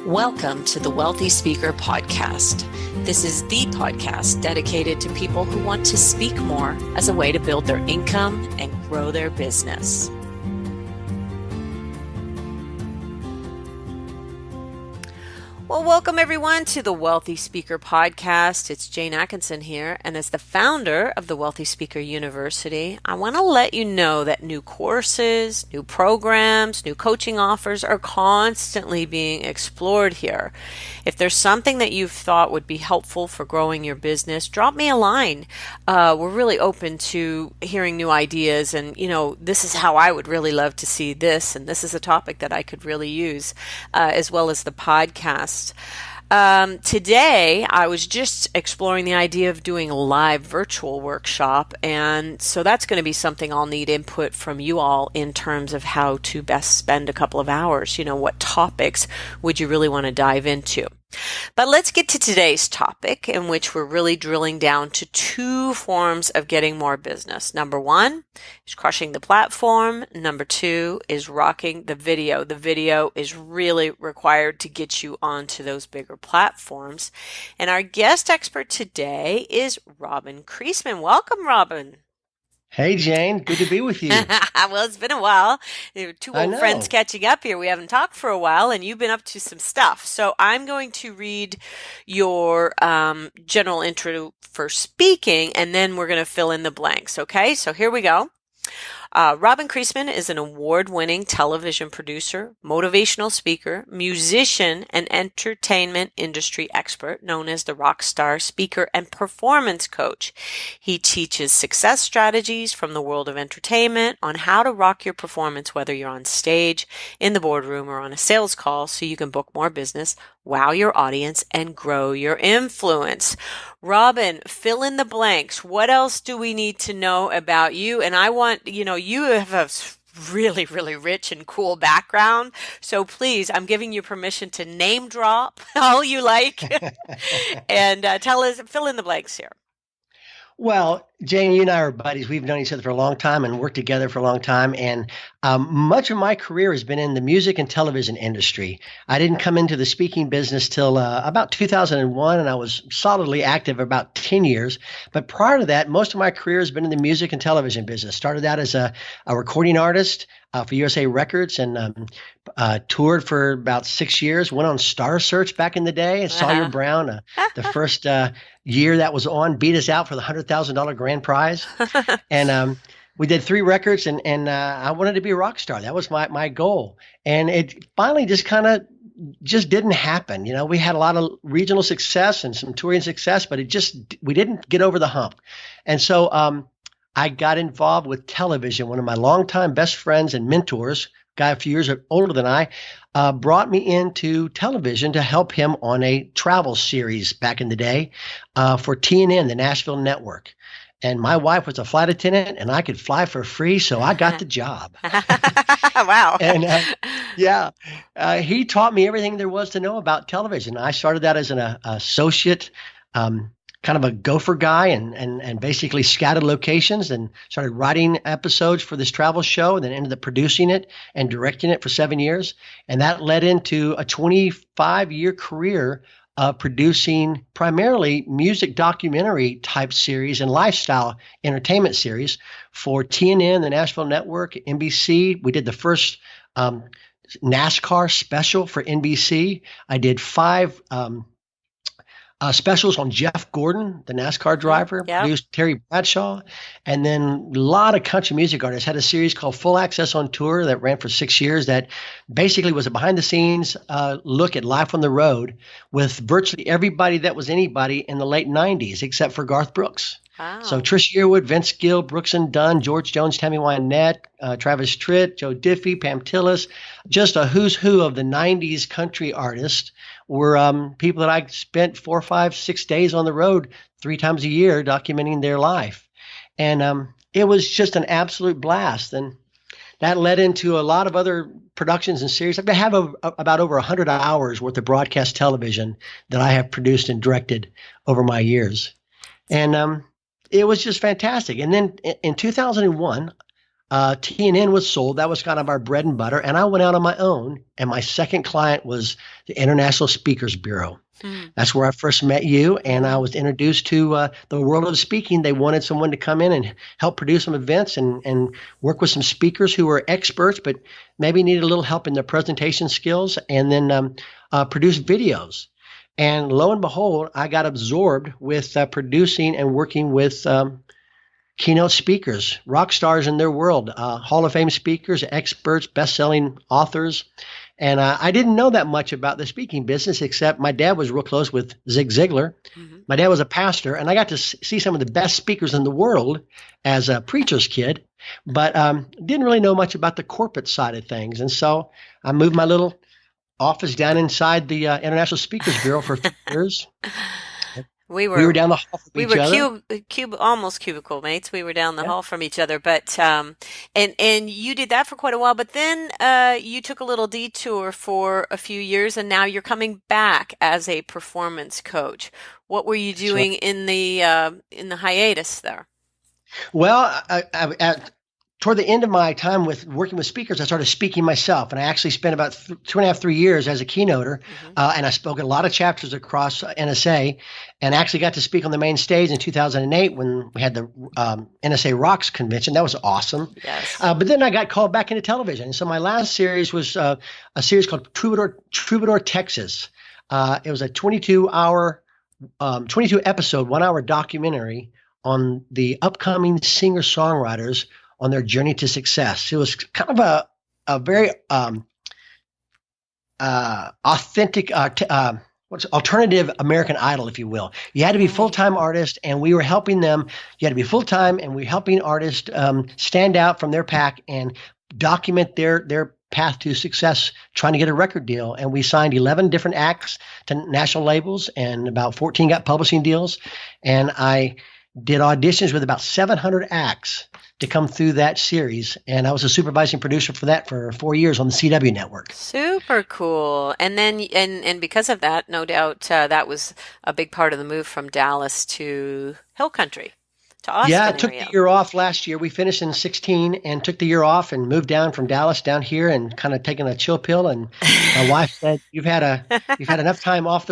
Welcome to the Wealthy Speaker Podcast. This is the podcast dedicated to people who want to speak more as a way to build their income and grow their business. Well, welcome everyone to the Wealthy Speaker Podcast. It's Jane Atkinson here, and as the founder of the Wealthy Speaker University, I want to let you know that new courses, new programs, new coaching offers are constantly being explored here. If there's something that you've thought would be helpful for growing your business, drop me a line. We're really open to hearing new ideas, and this is how I would really love to see this, and this is a topic that I could really use, as well as the podcast. Today, I was just exploring the idea of doing a live virtual workshop, and so that's going to be something I'll need input from you all in terms of how to best spend a couple of hours. What topics would you really want to dive into? But let's get to today's topic, in which we're really drilling down to two forms of getting more business. Number one is crushing the platform. Number two is rocking the video. The video is really required to get you onto those bigger platforms. And our guest expert today is Robin Creasman. Welcome, Robin. Hey, Jane. Good to be with you. Well, it's been a while. Two old friends catching up here. We haven't talked for a while, and you've been up to some stuff. So I'm going to read your general intro for speaking, and then we're going to fill in the blanks. Okay, so here we go. Robin Creasman is an award-winning television producer, motivational speaker, musician, and entertainment industry expert known as the rock star speaker and performance coach. He teaches success strategies from the world of entertainment on how to rock your performance, whether you're on stage, in the boardroom, or on a sales call, so you can book more business, wow your audience, and grow your influence. Robin, fill in the blanks. What else do we need to know about you? And I want, you have a really, really rich and cool background. So please, I'm giving you permission to name drop all you like and tell us, fill in the blanks here. Well, Jane, you and I are buddies. We've known each other for a long time and worked together for a long time. And much of my career has been in the music and television industry. I didn't come into the speaking business till about 2001, and I was solidly active about 10 years. But prior to that, most of my career has been in the music and television business. Started out as a recording artist for USA Records and toured for about 6 years. Went on Star Search back in the day. And Sawyer Brown, the first year that was on, beat us out for the $100,000 grand prize. And we did 3 records, and I wanted to be a rock star. That was my goal. And it finally just didn't happen. We had a lot of regional success and some touring success, but we didn't get over the hump. And so I got involved with television. One of my longtime best friends and mentors, guy a few years older than I, brought me into television to help him on a travel series back in the day for TNN, the Nashville network. And my wife was a flight attendant, and I could fly for free, so I got the job. Wow. And he taught me everything there was to know about television. I started out as an associate, kind of a gopher guy, and basically scouted locations and started writing episodes for this travel show, and then ended up producing it and directing it for 7 years. And that led into a 25-year career of producing primarily music documentary type series and lifestyle entertainment series for TNN, the Nashville network, NBC. We did the first NASCAR special for NBC. I did 5 specials on Jeff Gordon, the NASCAR driver, produced Terry Bradshaw, and then a lot of country music artists. Had a series called Full Access on Tour that ran for 6 years that basically was a behind-the-scenes look at life on the road with virtually everybody that was anybody in the late 90s except for Garth Brooks. Wow. So Trish Yearwood, Vince Gill, Brooks and Dunn, George Jones, Tammy Wynette, Travis Tritt, Joe Diffie, Pam Tillis, just a who's who of the 90s country artists were people that I spent 4, 5, 6 days on the road 3 times a year documenting their life. And it was just an absolute blast. And that led into a lot of other productions and series. I have about over 100 hours worth of broadcast television that I have produced and directed over my years. And it was just fantastic. And then in 2001, TNN was sold. That was kind of our bread and butter. And I went out on my own. And my second client was the International Speakers Bureau. Hmm. That's where I first met you. And I Mhm. was introduced to the world of speaking. They wanted someone to come in and help produce some events and work with some speakers who were experts, but maybe needed a little help in their presentation skills, and then produce videos. And lo and behold, I got absorbed with producing and working with keynote speakers, rock stars in their world, Hall of Fame speakers, experts, best-selling authors. And I didn't know that much about the speaking business, except my dad was real close with Zig Ziglar. Mhm. My dad was a pastor, and I got to see some of the best speakers in the world as a preacher's kid, but didn't really know much about the corporate side of things. And so I moved my little office down inside the International Speakers Bureau for a few years. We We were were down the hall from we each were other. almost cubicle mates. We were down the Yeah. hall from each other, but and you did that for quite a while. But then you took a little detour for a few years, and now you're coming back as a performance coach. What were you That's right. doing in the hiatus there? Well, toward the end of my time with working with speakers, I started speaking myself, and I actually spent about 2.5, 3 years as a keynoter, Hmm. and I spoke at a lot of chapters across NSA, and actually got to speak on the main stage in 2008 when we had the NSA Rocks convention. That was awesome. Yes. But then I got called back into television, and so my last series was a series called Troubadour, Texas. It was a 22 episode, 1 hour documentary on the upcoming singer songwriters on their journey to success. It was kind of a very authentic, what's alternative American Idol, if you will. You had to be full Right. time artist, and we were helping them. You had to be full time, and we were helping artists stand out from their pack and document their path to success, trying to get a record deal. And we signed 11 different acts to national labels, and about 14 got publishing deals. And I did auditions with about 700 acts to come through that series. And I was a supervising producer for that for 4 years on the CW network. Super cool. And then and because of that, no doubt that was a big part of the move from Dallas to Hill Country, to Yeah, I Austin took the area. year off last year. We finished in 16 and took the year off and moved down from Dallas down here and kind of taken a chill pill. And my wife said, you've had enough time off.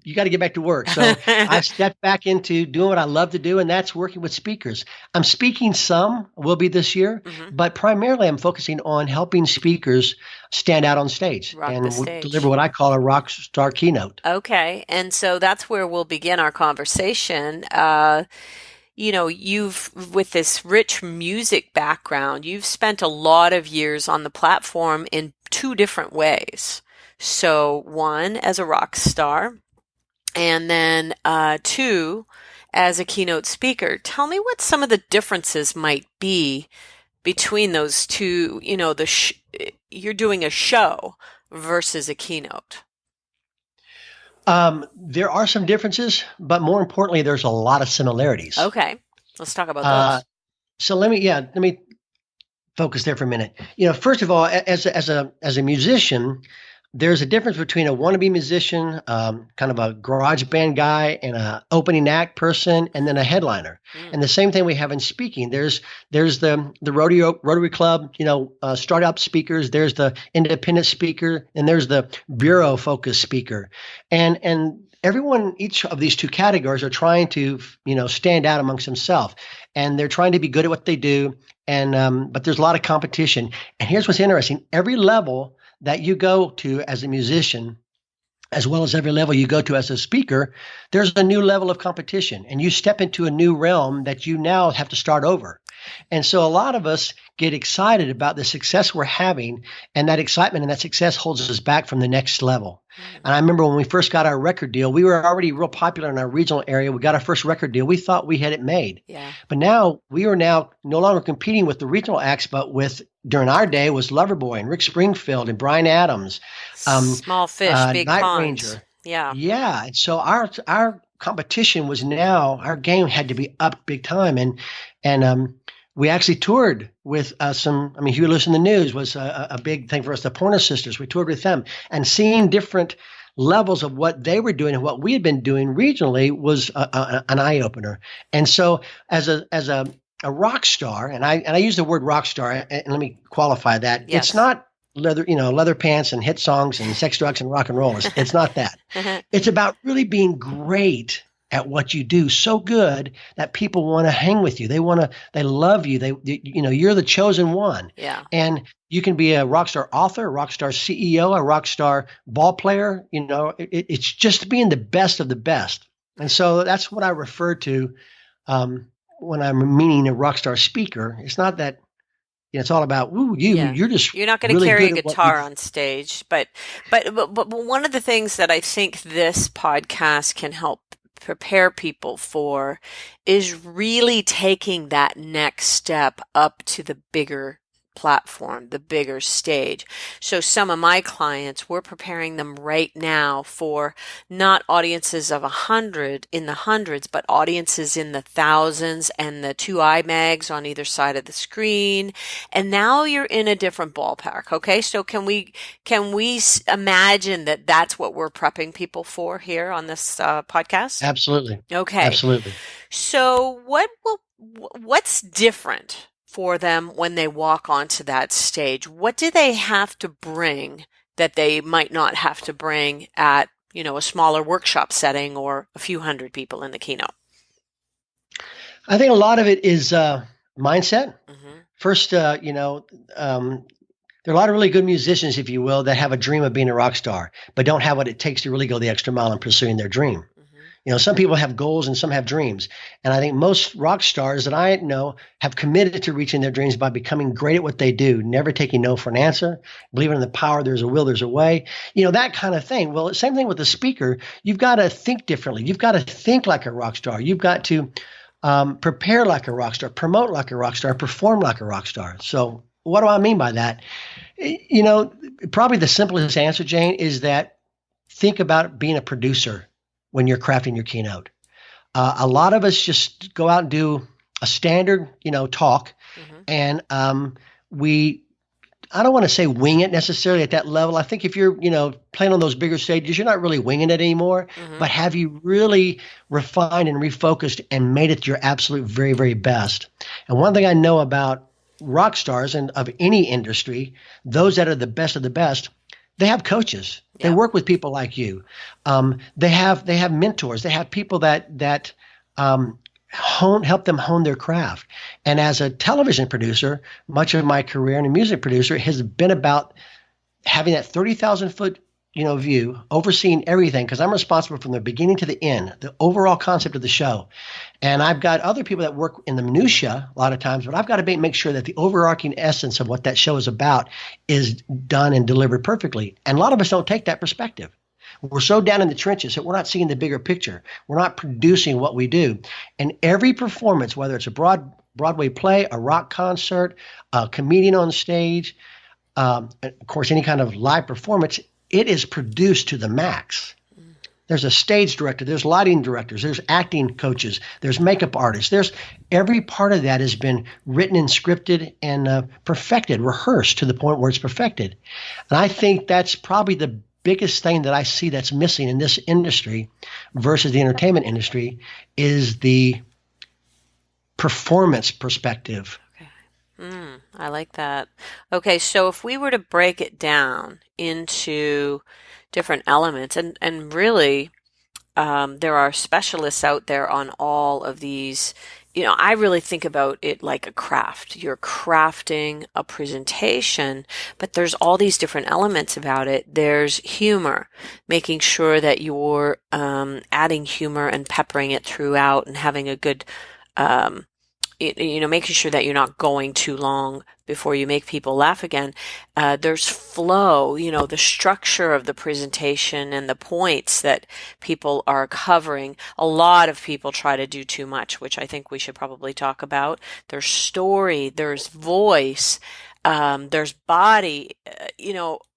You got to get back to work." So I stepped back into doing what I love to do, and that's working with speakers. I'm speaking some, will be this year, Hmm. but primarily I'm focusing on helping speakers stand out on stage Rock the and deliver stage. what I call a rock star keynote. Okay, and so that's where we'll begin our conversation. You've, with this rich music background, you've spent a lot of years on the platform in two different ways. So, one, as a rock star, and then two, as a keynote speaker. Tell me what some of the differences might be between those two. You're doing a show versus a keynote. There are some differences, but more importantly, there's a lot of similarities. Okay, let's talk about Uh, those. so let me focus there for a minute. First of all, as a musician, there's a difference between a wannabe musician, kind of a garage band guy, and a opening act person, and then a headliner. Mm. And the same thing we have in speaking. There's the Rotary Club, startup speakers. There's the independent speaker, and there's the bureau focused speaker. And everyone, each of these two categories are trying to stand out amongst themselves, and they're trying to be good at what they do. And but there's a lot of competition. And here's what's interesting: every level that you go to as a musician, as well as every level you go to as a speaker, there's a new level of competition, and you step into a new realm that you now have to start over. And so a lot of us get excited about the success we're having, and that excitement and that success holds us back from the next level. Mm. And I remember when we first got our record deal, we were already real popular in our regional area. We got our first record deal. We thought we had it made. Yeah. But now we are now no longer competing with the regional acts, but with, during our day, was Loverboy and Rick Springfield and Brian Adams, Small fish, big Night ponds. Ranger. Yeah. Yeah. And so our competition was now, our game had to be up big time. And we actually toured with some, I mean, if you listen to the news, was a big thing for us, the Pointer Sisters. We toured with them, and seeing different levels of what they were doing and what we had been doing regionally was an eye opener. And so as a a rock star, and I use the word rock star, and let me qualify that. It's Yes. not leather pants and hit songs and sex, drugs, and rock and roll. It's not that. It's about really being great at what you do, so good that people want to hang with you. They love you. You're the chosen one. Yeah. And you can be a rock star author, a rock star CEO, a rock star ball player. It's just being the best of the best. And so that's what I refer to when I'm meaning a rock star speaker. It's not that it's all about Yeah. you're just You're not going to really carry a good at what you guitar on stage, but one of the things that I think this podcast can help prepare people for is really taking that next step up to the bigger platform, the bigger stage. So some of my clients, we're preparing them right now for not audiences of 100 in the hundreds, but audiences in the thousands and the two iMags on either side of the screen. And now you're in a different ballpark. Okay. So can we imagine that that's what we're prepping people for here on this podcast? absolutely, Okay. absolutely. So what's different for them when they walk onto that stage? What do they have to bring that they might not have to bring at, a smaller workshop setting or a few hundred people in the keynote? I think a lot of it is mindset. Hmm. First, there are a lot of really good musicians, if you will, that have a dream of being a rock star, but don't have what it takes to really go the extra mile in pursuing their dream. Hmm. Some people have goals and some have dreams. And I think most rock stars that I know have committed to reaching their dreams by becoming great at what they do, never taking no for an answer, believing in the power, there's a will, there's a way, that kind of thing. Well, same thing with the speaker. You've got to think differently. You've got to think like a rock star. You've got to prepare like a rock star, promote like a rock star, perform like a rock star. So what do I mean by that? Probably the simplest answer, Jane, is that think about being a producer when you're crafting your keynote. A lot of us just go out and do a standard, talk, Hmm. and I don't want to say wing it necessarily at that level. I think if you're, playing on those bigger stages, you're not really winging it anymore. Hmm. But have you really refined and refocused and made it your absolute very, very best? And one thing I know about rock stars and of any industry, those that are the best of the best, they have coaches. They Yeah. work with people like you. They have mentors. They have people that help them hone their craft. And as a television producer, much of my career and a music producer has been about having that 30,000-foot view, overseeing everything, because I'm responsible from the beginning to the end, the overall concept of the show. And I've got other people that work in the minutia a lot of times, but I've got to make sure that the overarching essence of what that show is about is done and delivered perfectly. And a lot of us don't take that perspective. We're so down in the trenches that we're not seeing the bigger picture. We're not producing what we do. And every performance, whether it's a Broadway play, a rock concert, a comedian on stage, of course, any kind of live performance, it is produced to the max. There's a stage director, there's lighting directors, there's acting coaches, there's makeup artists. There's every part of that has been written and scripted and perfected, rehearsed to the point where it's perfected. And I think that's probably the biggest thing that I see that's missing in this industry versus the entertainment industry is the performance perspective. I like that. Okay, so if we were to break it down into different elements, and really, there are specialists out there on all of these. I really think about it like a craft. You're crafting a presentation, but there's all these different elements about it. There's humor, making sure that you're adding humor and peppering it throughout and having a good making sure that you're not going too long before you make people laugh again. There's flow, the structure of the presentation and the points that people are covering. A lot of people try to do too much, which I think we should probably talk about. There's story, there's voice, there's body,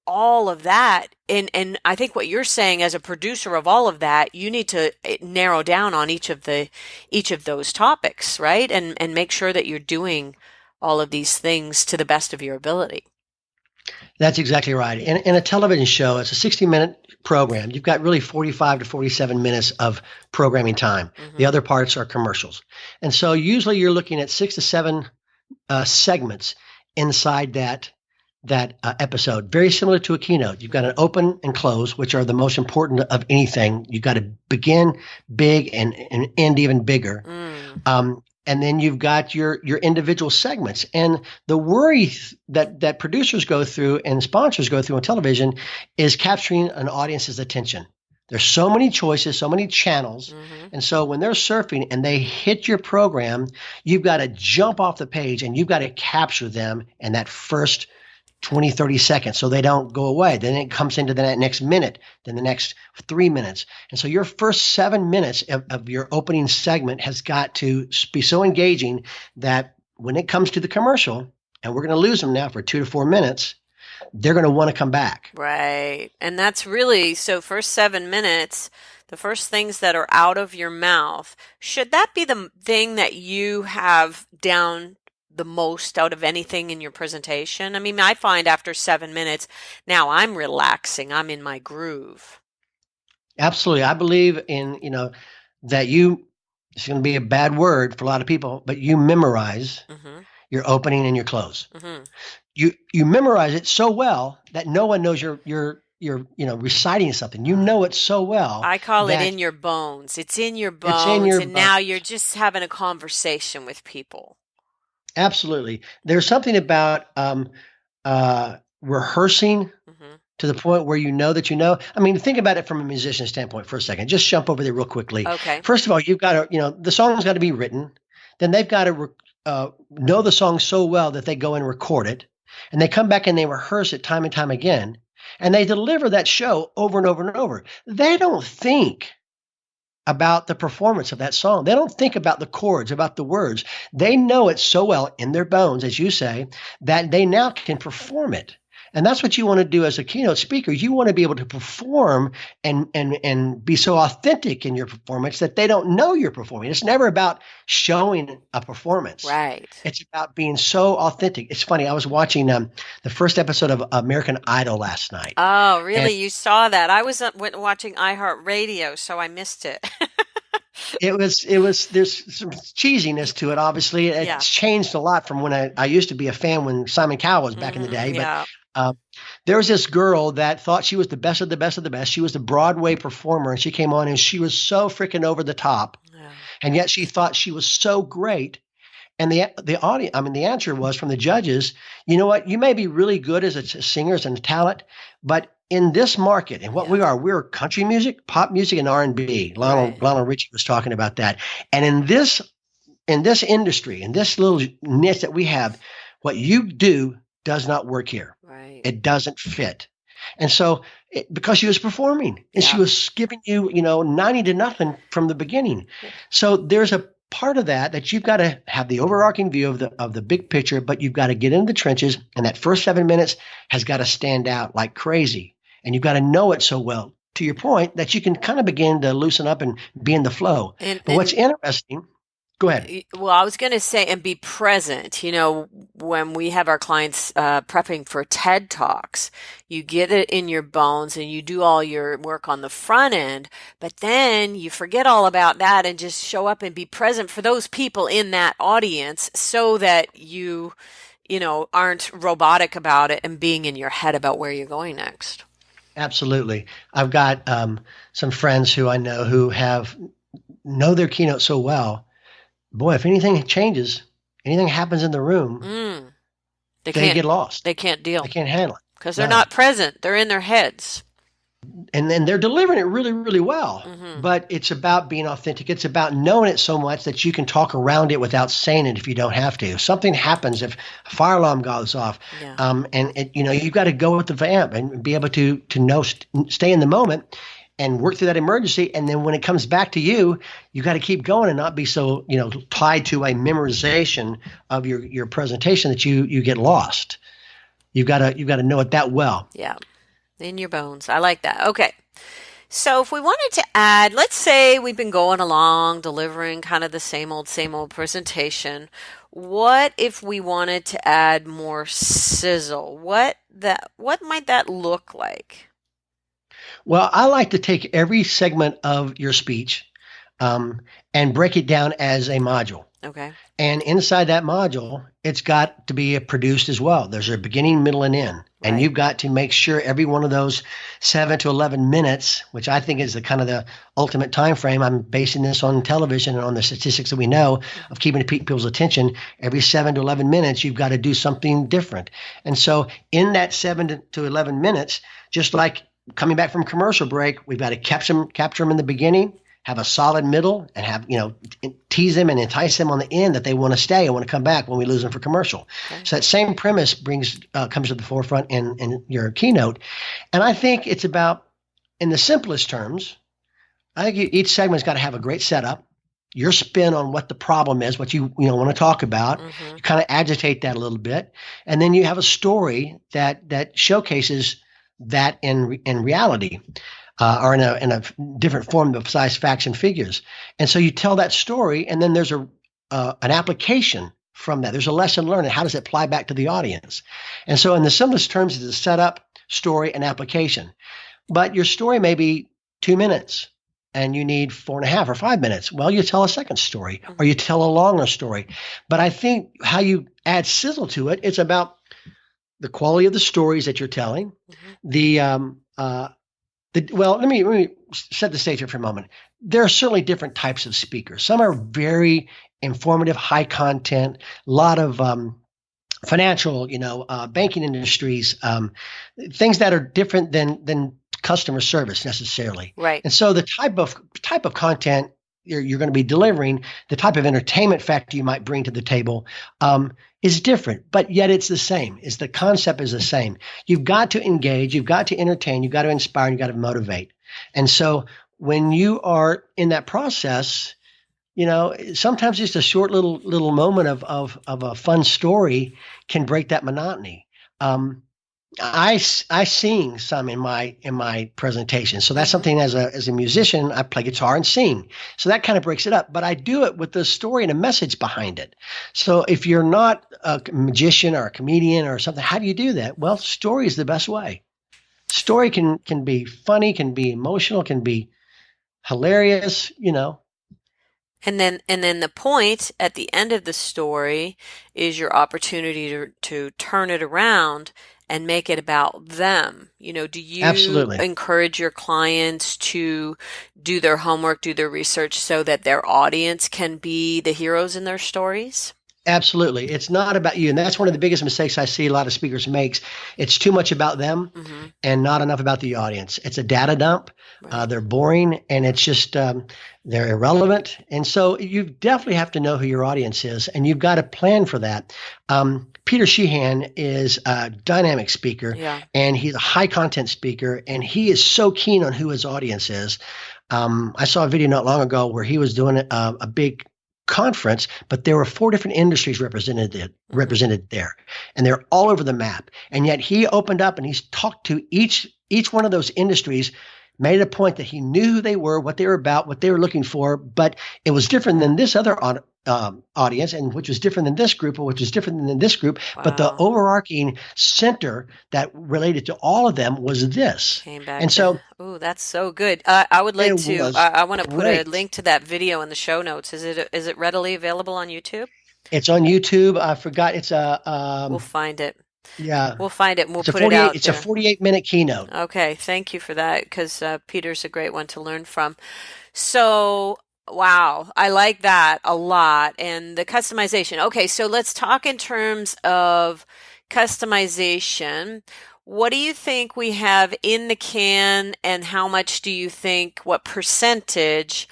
all of that. And I think what you're saying as a producer of all of that, you need to narrow down on each of those topics, right? And make sure that you're doing all of these things to the best of your ability. That's exactly right. In a television show, it's a 60-minute program. You've got really 45 to 47 minutes of programming time. The Mm-hmm. other parts are commercials. And so usually you're looking at 6 to 7 segments inside that episode. Very similar to a keynote. You've got an open and close, which are the most important of anything. You've got to begin big and end even bigger. Mm. And then you've got your individual segments. And the worry that producers go through and sponsors go through on television is capturing an audience's attention. There's so many choices, so many channels. Mm-hmm. And so when they're surfing and they hit your program, you've got to jump off the page and you've got to capture them in that first 20, 30 seconds so they don't go away. Then it comes into the next minute, then the next 3 minutes. And so your first 7 minutes of your opening segment has got to be so engaging that when it comes to the commercial, and we're going to lose them now for 2 to 4 minutes, they're going to want to come back. Right. And that's really so first 7 minutes, the first things that are out of your mouth, should that be the thing that you have down the most out of anything in your presentation? I mean, I find after 7 minutes, now I'm relaxing, I'm in my groove. Absolutely. I believe in, that it's going to be a bad word for a lot of people, but you memorize Mm-hmm. your opening and your close. Mm-hmm. You memorize it so well that no one knows you're reciting something. You know it so well I call it that in your bones. It's in your it's in bones, your and now you're just having a conversation with people. absolutely. There's something about rehearsing Mm-hmm. to the point where you know that you know. I mean, think about it from a musician standpoint for a second. Just jump over there real quickly. Okay. First of all, you've got to, the song's got to be written. Then they've got to know the song so well that they go and record it. And they come back and they rehearse it time and time again. And they deliver that show over and over and over. They don't think about the performance of that song. They don't think about the chords, about the words. They know it so well in their bones, as you say, that they now can perform it. And that's what you want to do as a keynote speaker. You want to be able to perform and be so authentic in your performance that they don't know you're performing. It's never about showing a performance. Right. It's about being so authentic. It's funny. I was watching the first episode of American Idol last night. Oh, And really? You saw that? I was watching iHeartRadio, so I missed it. there's some cheesiness to it. Obviously, Yeah. it's changed a lot from when I used to be a fan when Simon Cowell was back in the Mm-hmm. day. But Yeah. there was this girl that thought she was the best of the best of the best. She was the Broadway performer, and she came on and she was so freaking over the top, Yeah. and yet she thought she was so great. And the audience, I mean, the answer was from the judges, you know what? You may be really good as a singer and a talent, but in this market and what Yeah. we're country music, pop music, and R&B. Right. Lionel Richie was talking about that. And in this industry, in this little niche that we have, what you do does not work here. Right. It doesn't fit. And so, because she was performing and she Yeah. was giving you, 90 to nothing from the beginning. So there's a part of that you've got to have the overarching view of the big picture, but you've got to get into the trenches, and that first 7 minutes has got to stand out like crazy. And you've got to know it so well, to your point, that you can kind of begin to loosen up and be in the flow. And But what's interesting, go ahead. well, I was going to say, and be present. When we have our clients prepping for TED Talks, you get it in your bones and you do all your work on the front end, but then you forget all about that and just show up and be present for those people in that audience so that you aren't robotic about it and being in your head about where you're going next. Absolutely. I've got some friends who I know who know their keynote so well. Boy, if anything changes, anything happens in the room, They they can't get lost. they can't deal They can't handle it. because they're No. not present. They're in their heads. And then they're delivering it really, really well. Mm-hmm. But it's about being authentic. It's about knowing it so much that you can talk around it without saying it if you don't have to. If something happens, if a fire alarm goes off, Yeah. you've got to go with the vamp and be able to know, stay in the moment and work through that emergency. And then when it comes back to you, you got to keep going and not be so, tied to a memorization of your presentation that you get lost. You've got to know it that well. Yeah. In your bones. I like that. Okay. So if we wanted to add, let's say we've been going along delivering kind of the same old presentation. What if we wanted to add more sizzle? What what might that look like? Well, I like to take every segment of your speech um, and break it down as a module. Okay. And inside that module, it's got to be produced as well. There's a beginning, middle, and end. And Right. you've got to make sure every one of those 7 to 11 minutes, which I think is the kind of the ultimate time frame. I'm basing this on television and on the statistics that we know of keeping people's attention. Every 7 to 11 minutes, you've got to do something different. And so in that 7 to 11 minutes, just like coming back from commercial break, we've got to capture them in the beginning, have a solid middle, and have, tease them and entice them on the end that they want to stay and want to come back when we lose them for commercial. Okay. So that same premise comes to the forefront in your keynote. And I think it's about, in the simplest terms, I think each segment's got to have a great setup, your spin on what the problem is, what you want to talk about. Mm-hmm. You kind of agitate that a little bit, and then you have a story that showcases that in reality. Or in a different form besides facts and figures. And so you tell that story, and then there's an application from that. There's a lesson learned, and how does it apply back to the audience? And so in the simplest terms, it's a setup, story, and application. But your story may be 2 minutes, and you need 4.5 or 5 minutes. Well, you tell a second story, or you tell a longer story. But I think how you add sizzle to it, it's about the quality of the stories that you're telling, well, let me set the stage here for a moment. There are certainly different types of speakers. Some are very informative, high content, a lot of financial, banking industries, things that are different than customer service necessarily. Right. And so the type of content you're going to be delivering, the type of entertainment factor you might bring to the table, is different, but yet it's the same. The concept is the same. You've got to engage, you've got to entertain, you've got to inspire, you've got to motivate. And so when you are in that process, sometimes just a short little moment of a fun story can break that monotony. I sing some in my presentation. So that's something as a musician, I play guitar and sing. So that kind of breaks it up, but I do it with a story and a message behind it. So if you're not a magician or a comedian or something, how do you do that? Well, story is the best way. Story can be funny, can be emotional, can be hilarious, And then the point at the end of the story is your opportunity to turn it around and make it about them. Do you Absolutely. encourage your clients to do their homework, do their research so that their audience can be the heroes in their stories? Absolutely. It's not about you. And that's one of the biggest mistakes I see a lot of speakers make. It's too much about them and not enough about the audience. It's a data dump. Right. They're boring, and it's just they're irrelevant. And so you definitely have to know who your audience is, and you've got to plan for that. Peter Sheehan is a dynamic speaker, and he's a high content speaker, and he is so keen on who his audience is. I saw a video not long ago where he was doing a big conference, but there were 4 different industries represented there, and they're all over the map. And yet he opened up and he's talked to each one of those industries, made a point that he knew who they were, what they were about, what they were looking for, but it was different than this other audience, and which was different than this group, or which was different than this group. Wow. But the overarching center that related to all of them was this. Came back. And so, oh, that's so good. I would like to. I want to put a great. link to that video in the show notes. Is it readily available on YouTube? It's on YouTube. I forgot. It's a. We'll find it. Yeah. We'll find it and we'll put it out It's a 48-minute keynote. Okay, thank you for that, because Peter's a great one to learn from. So, wow, I like that a lot. And the customization. Okay, so let's talk in terms of customization. What do you think we have in the can, and how much do you think, what percentage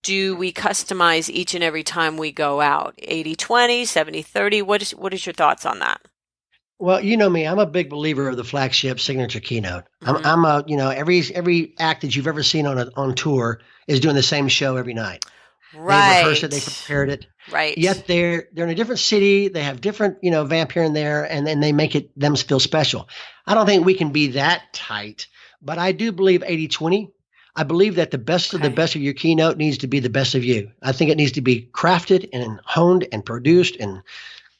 do we customize each and every time we go out? 80-20, 70-30? What is your thoughts on that? Well, you know me, I'm a big believer of the flagship signature keynote. I'm a, every act that you've ever seen on tour is doing the same show every night. Right. They rehearsed it, they prepared it. Right. Yet they're in a different city. They have different, vamp here and there, and then they make them feel special. I don't think we can be that tight, but I do believe 80-20. I believe that the best of the best of your keynote needs to be the best of you. I think it needs to be crafted and honed and produced and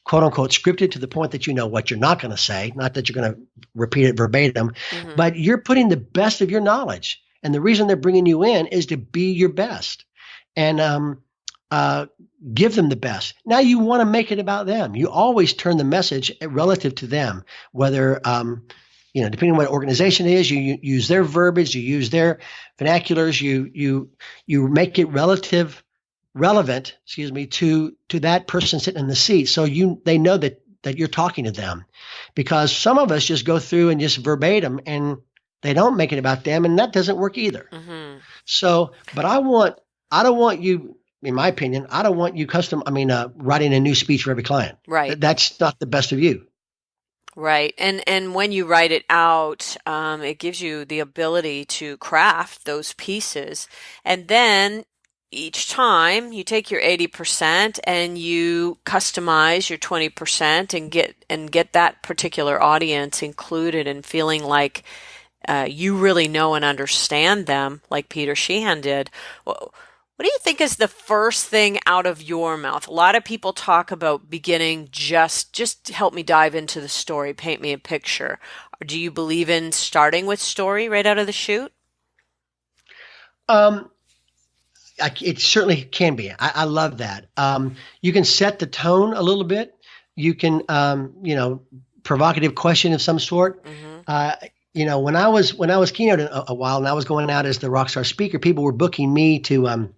quote unquote scripted to the point that you know what you're not going to say, not that you're going to repeat it verbatim, but you're putting the best of your knowledge. And the reason they're bringing you in is to be your best and give them the best. Now you want to make it about them. You always turn the message relative to them, whether depending on what organization it is, you use their verbiage, you use their vernaculars, you make it relevant, to that person sitting in the seat. So they know that you're talking to them, because some of us just go through and just verbatim and they don't make it about them, and that doesn't work either. So, but I don't want you, in my opinion, I don't want you writing a new speech for every client. Right. That's not the best of you. Right. And when you write it out, it gives you the ability to craft those pieces. And then each time you take your 80% and you customize your 20% and get that particular audience included and feeling like you really know and understand them, like Peter Sheehan did. What do you think is the first thing out of your mouth? A lot of people talk about beginning just help me dive into the story, paint me a picture. Do you believe in starting with story right out of the chute? It certainly can be. I love that. You can set the tone a little bit. You can, provocative question of some sort. When I was keynoting a while and I was going out as the rockstar speaker, people were booking me to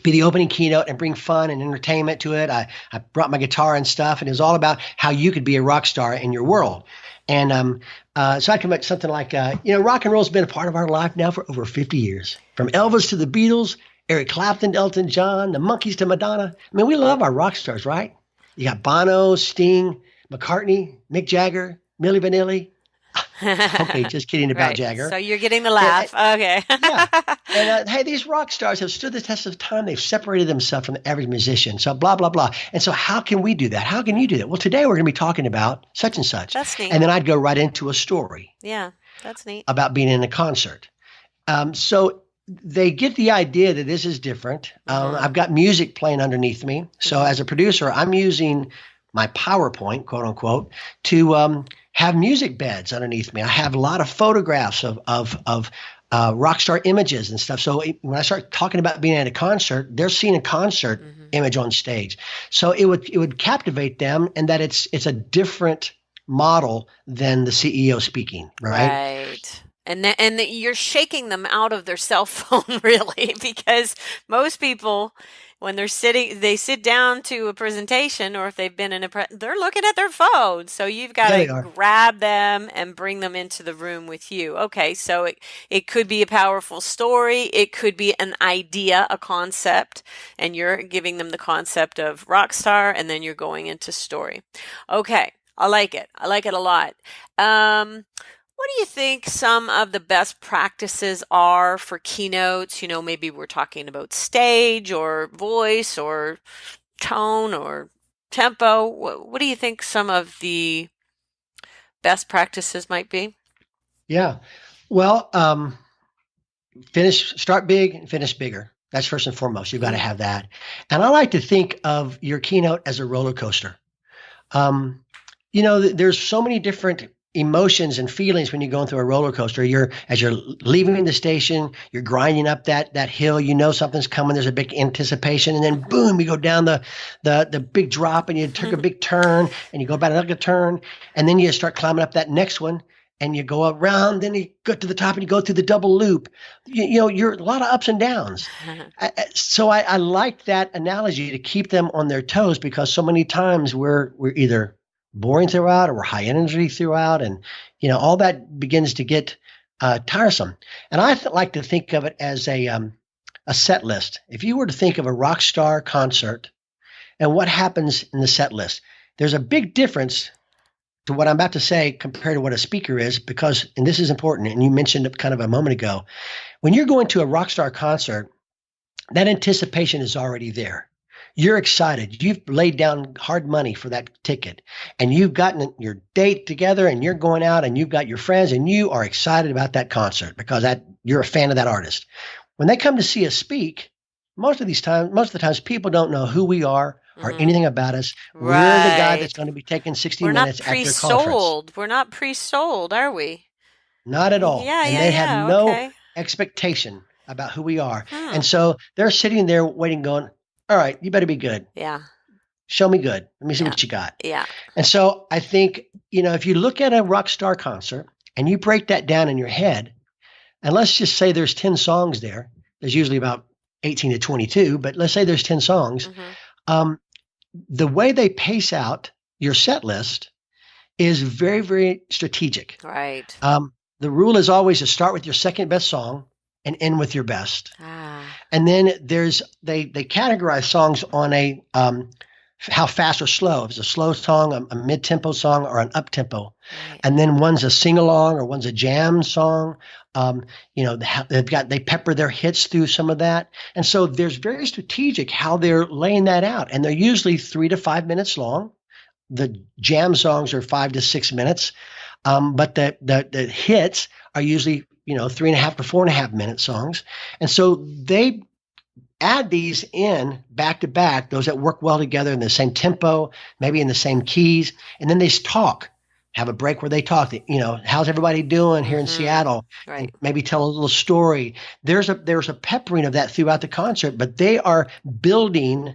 be the opening keynote and bring fun and entertainment to it. I brought my guitar and stuff, and it was all about how you could be a rock star in your world. And so I come up with something like, rock and roll has been a part of our life now for over 50 years. From Elvis to the Beatles, Eric Clapton, Elton John, the Monkees to Madonna. I mean, we love our rock stars, right? You got Bono, Sting, McCartney, Mick Jagger, Milli Vanilli. Okay, just kidding about Right. Jagger. So you're getting the laugh. Okay. Yeah. And hey, these rock stars have stood the test of time. They've separated themselves from the average musician. So blah, blah, blah. And so how can we do that? How can you do that? Well, today we're going to be talking about such and such. That's neat. And then I'd go right into a story. Yeah, that's neat. About being in a concert. So they get the idea that this is different. I've got music playing underneath me. So as a producer, I'm using my PowerPoint, quote unquote, to have music beds underneath me. I have a lot of photographs of rock star images and stuff. So when I start talking about being at a concert, they're seeing a concert image on stage. So it would captivate them, and that it's a different model than the CEO speaking, right? Right. And you're shaking them out of their cell phone, really, because most people, when they sit down to a presentation, or if they've been in they're looking at their phone. So you've got to grab them and bring them into the room with you. Okay, so it could be a powerful story. It could be an idea, a concept, and you're giving them the concept of rock star, and then you're going into story. Okay, I like it. I like it a lot. What do you think some of the best practices are for keynotes? Maybe we're talking about stage or voice or tone or tempo. What do you think some of the best practices might be? Yeah. Well, start big and finish bigger. That's first and foremost. You've got to have that. And I like to think of your keynote as a roller coaster. There's so many different emotions and feelings when you're going through a roller coaster. As you're leaving the station, you're grinding up that hill. Something's coming. There's a big anticipation, and then boom, you go down the big drop, and you took a big turn, and you go back another turn, and then you start climbing up that next one, and you go around. Then you go to the top, and you go through the double loop. You're a lot of ups and downs. So I like that analogy to keep them on their toes, because so many times we're either boring throughout, or we're high energy throughout, and all that begins to get tiresome. And I like to think of it as a set list. If you were to think of a rock star concert and what happens in the set list, there's a big difference to what I'm about to say compared to what a speaker is, because, and this is important, and you mentioned it kind of a moment ago, when you're going to a rock star concert, that anticipation is already there. You're excited. You've laid down hard money for that ticket, and you've gotten your date together, and you're going out, and you've got your friends, and you are excited about that concert because you're a fan of that artist. When they come to see us speak, most of the times people don't know who we are or Mm-hmm. anything about us. We're the guy that's Right. going to be taking 60 We're not minutes at their conference. pre-sold. We're not pre-sold, are we? Not at all. Yeah, And yeah, they have yeah. no Okay. expectation about who we are. And Hmm. so they're sitting there waiting, going, all right, you better be good. Yeah. Show me good. Let me see Yeah. what you got. Yeah. And so I think, if you look at a rock star concert and you break that down in your head, and let's just say there's 10 songs there, there's usually about 18 to 22, but let's say there's 10 songs. Mm-hmm. Um, the way they pace out your set list is very, very strategic. Right. The rule is always to start with your second best song and end with your best. Ah. And then they categorize songs on a how fast or slow. If it's a slow song, a mid-tempo song, or an up-tempo. Right. And then one's a sing-along or one's a jam song. They pepper their hits through some of that. And so there's very strategic how they're laying that out. And they're usually 3 to 5 minutes long. The jam songs are 5 to 6 minutes. But the hits are usually, 3.5 to 4.5 minute songs. And so they add these in back to back, those that work well together in the same tempo, maybe in the same keys, and then they talk, have a break where they talk, how's everybody doing here in Mm-hmm. Seattle, and Right. maybe tell a little story. There's a peppering of that throughout the concert, but they are building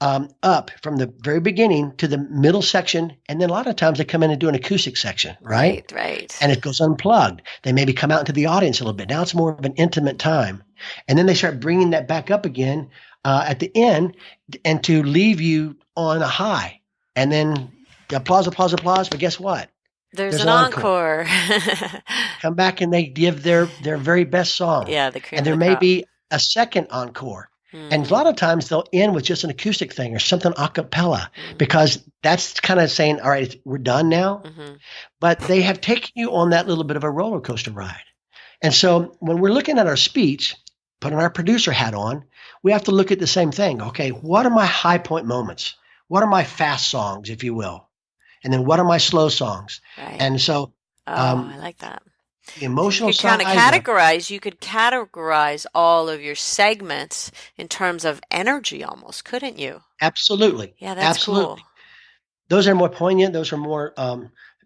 up from the very beginning to the middle section, and then a lot of times they come in and do an acoustic section, right? Right. Right. And it goes unplugged. They maybe come out into the audience a little bit. Now it's more of an intimate time. And then they start bringing that back up again at the end and to leave you on a high. And then applause, applause, applause. But guess what? There's There's an an encore. encore. Come back and they give their very best song. Yeah, the cream And of there the may crop. be a second encore. And a Mm, lot of times they'll end with just an acoustic thing or something a cappella mm, because that's kind of saying, all right, we're done now. mm-hmm. But they have taken you on that little bit of a roller coaster ride. And so when we're looking at our speech, putting our producer hat on, we have to look at the same thing. Okay, what are my high point moments? What are my fast songs, if you will? And then what are my slow songs? Right. And so Oh, um, I like that. the So you emotional could kind of side, categorize all of your segments in terms of energy almost, couldn't you? absolutely, Yeah, that's cool. absolutely. Those are more poignant. Those are more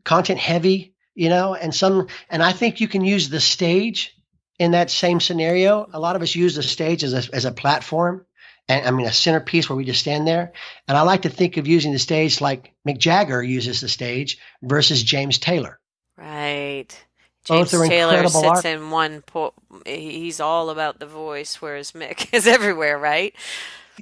content heavy, and I think you can use the stage in that same scenario. A lot of us use the stage as a platform, and I mean a centerpiece where we just stand there. And I like to think of using the stage like Mick Jagger uses the stage versus James Taylor. Right. Both James are Taylor incredible sits art. in he's all about the voice, whereas Mick is everywhere, right?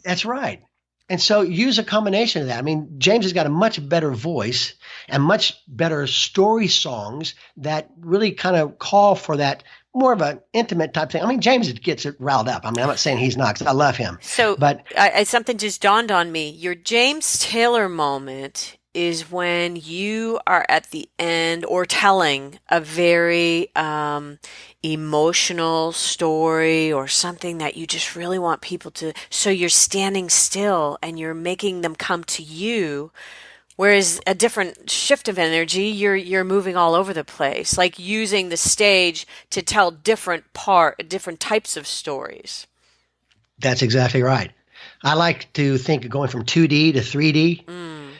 That's right. And so use a combination of that. I mean, James has got a much better voice and much better story songs that really kind of call for that more of an intimate type thing. I mean, James gets it riled up. I mean, I'm not saying he's not, 'cause I love him, So but something just dawned on me. Your James Taylor moment is when you are at the end or telling a very emotional story or something that you just really want people to. So you're standing still and you're making them come to you. Whereas a different shift of energy, you're moving all over the place, like using the stage to tell different types of stories. that's exactly right. I like to think of going from 2D to 3D. Mm,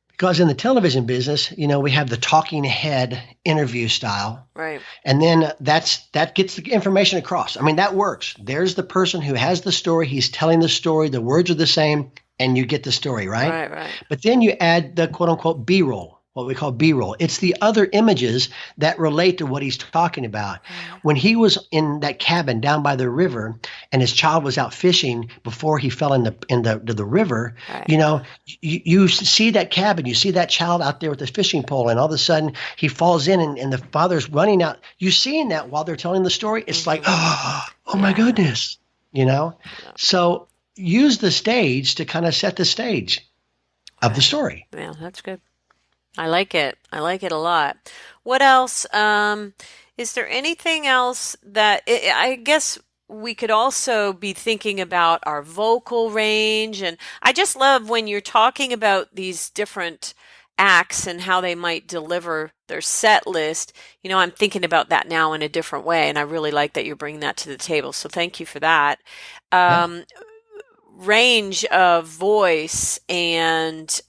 Because in the television business, we have the talking head interview style, right. and then that gets the information across. I mean, that works. There's the person who has the story. He's telling the story. The words are the same, and you get the story, right? Right, right. But then you add the quote unquote B-roll, what we call B-roll. It's the other images that relate to what he's talking about. Right. When he was in that cabin down by the river, and his child was out fishing before he fell in the river, Right. you see that cabin, you see that child out there with the fishing pole, and all of a sudden he falls in, and the father's running out. You're seeing that while they're telling the story. It's like, Hmm. oh my Yeah. goodness, Yeah. So use the stage to kind of set the stage of the Right. story. Yeah, that's good. I like it. I like it a lot. What else? Is there anything else that I guess we could also be thinking about our vocal range? And I just love when you're talking about these different acts and how they might deliver their set list. I'm thinking about that now in a different way, and I really like that you're bringing that to the table. So thank you for that. Yeah. Um, range of voice and,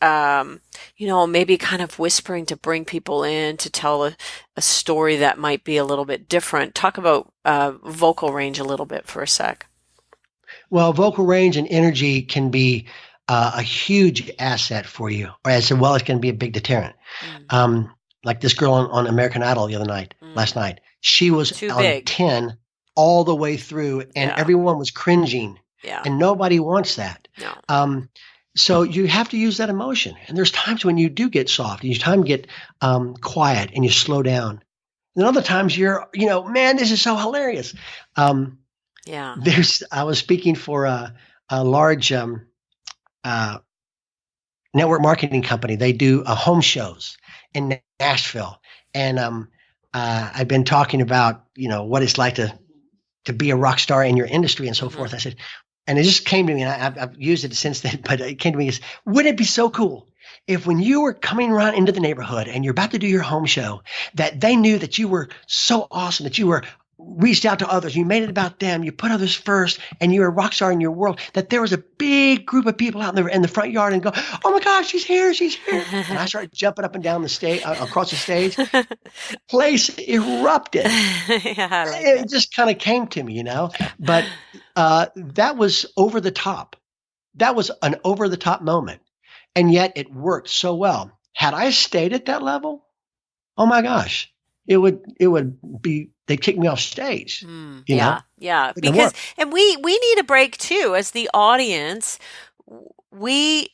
maybe kind of whispering to bring people in to tell a story that might be a little bit different. Talk about vocal range a little bit for a sec. Well, vocal range and energy can be a huge asset for you, or as well as can be a big deterrent. Like this girl on American Idol last night, she was Too on big. 10 all the way through, and Yeah. everyone was cringing, Yeah. and nobody wants that. No. So you have to use that emotion, and there's times when you do get soft, and you time get quiet, and you slow down. And other times you're, man, this is so hilarious. Yeah. I was speaking for a large network marketing company. They do home shows in Nashville, and I've been talking about what it's like to be a rock star in your industry and so forth. I said, and it just came to me, and I've used it since then. But it came to me wouldn't it be so cool if when you were coming around into the neighborhood and you're about to do your home show, that they knew that you were so awesome, that you were reached out to others, you made it about them, you put others first, and you're a rock star in your world, that there was a big group of people out in the front yard and go, oh my gosh, she's here. And I started jumping up and down the stage, across the stage. Place erupted. Yeah, It just kind of came to me, but that was over the top. That was an over the top moment. And yet it worked so well. Had I stayed at that level, oh my gosh, it would be, they'd kick me off stage. Yeah. Because, and we need a break too, as the audience. We